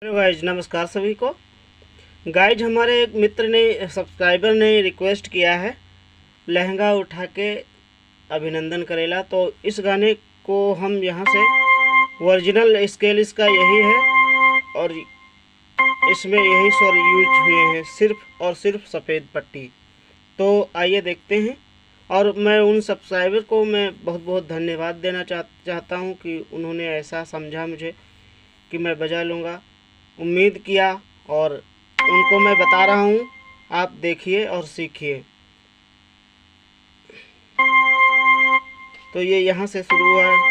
Hello guys, नमस्कार सभी को। गाइज, हमारे एक मित्र ने सब्सक्राइबर ने रिक्वेस्ट किया है लहंगा उठा के अभिनंदन करेला। तो इस गाने को हम यहाँ से ओरिजिनल स्केल इसका यही है और इसमें यही स्वर यूज हुए हैं, सिर्फ और सिर्फ सफ़ेद पट्टी। तो आइए देखते हैं। और मैं उन सब्सक्राइबर को मैं बहुत बहुत धन्यवाद देना चाहता हूँ कि उन्होंने ऐसा समझा मुझे कि मैं बजा लूँगा, उम्मीद किया, और उनको मैं बता रहा हूँ। आप देखिए और सीखिए। तो ये यहाँ से शुरू हुआ है।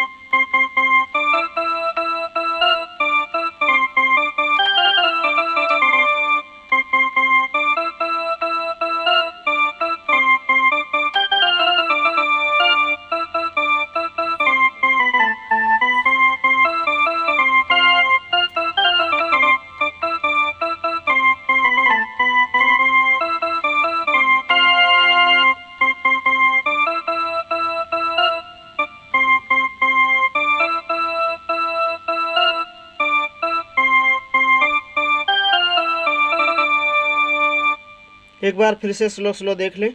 एक बार फिर से स्लो स्लो देख लें।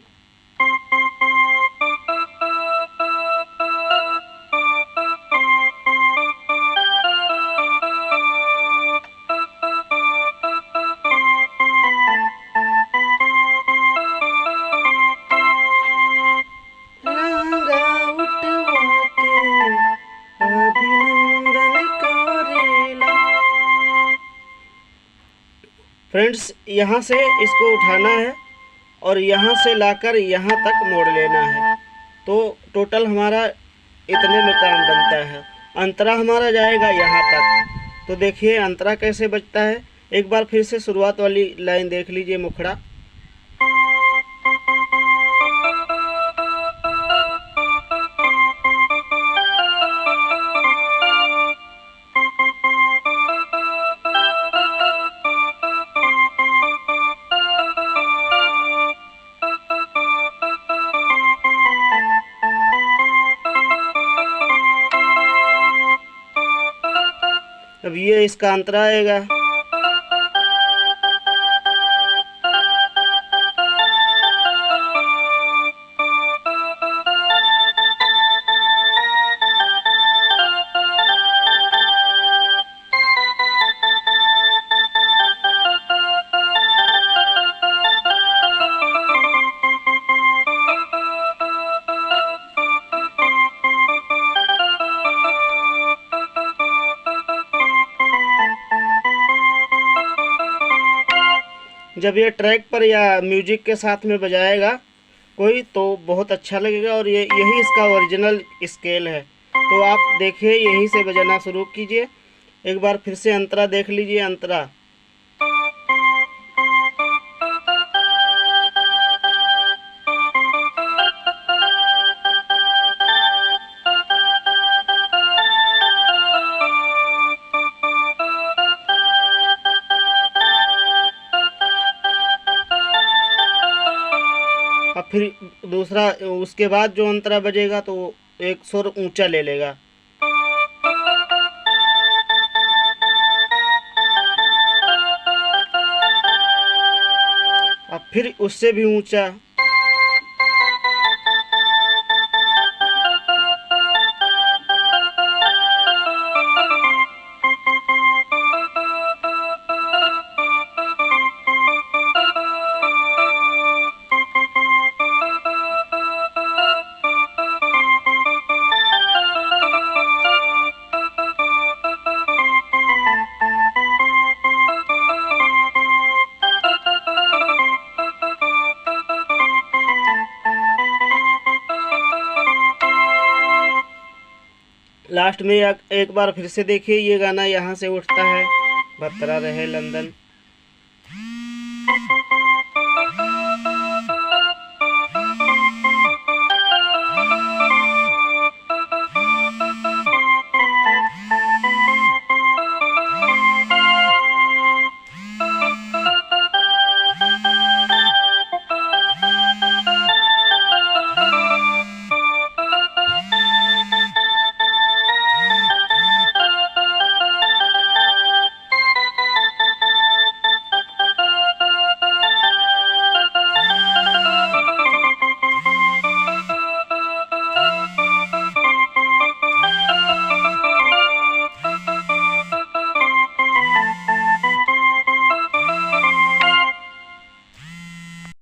लहंगा उठवा के अभिनंदन करेला। फ्रेंड्स, यहाँ से इसको उठाना है और यहाँ से लाकर यहाँ तक मोड़ लेना है। तो टोटल हमारा इतने में काम बनता है। अंतरा हमारा जाएगा यहाँ तक। तो देखिए अंतरा कैसे बजता है। एक बार फिर से शुरुआत वाली लाइन देख लीजिए, मुखड़ा। अब ये इसका अंतरा आएगा। जब ये ट्रैक पर या म्यूजिक के साथ में बजाएगा कोई तो बहुत अच्छा लगेगा। और ये यही इसका ओरिजिनल स्केल है। तो आप देखिए, यहीं से बजाना शुरू कीजिए। एक बार फिर से अंतरा देख लीजिए। अंतरा अब फिर दूसरा, उसके बाद जो अंतरा बजेगा तो वो एक सुर ऊंचा ले लेगा। अब फिर उससे भी ऊंचा। लास्ट में एक बार फिर से देखिए, ये गाना यहाँ से उठता है, भतरा रहे लंदन।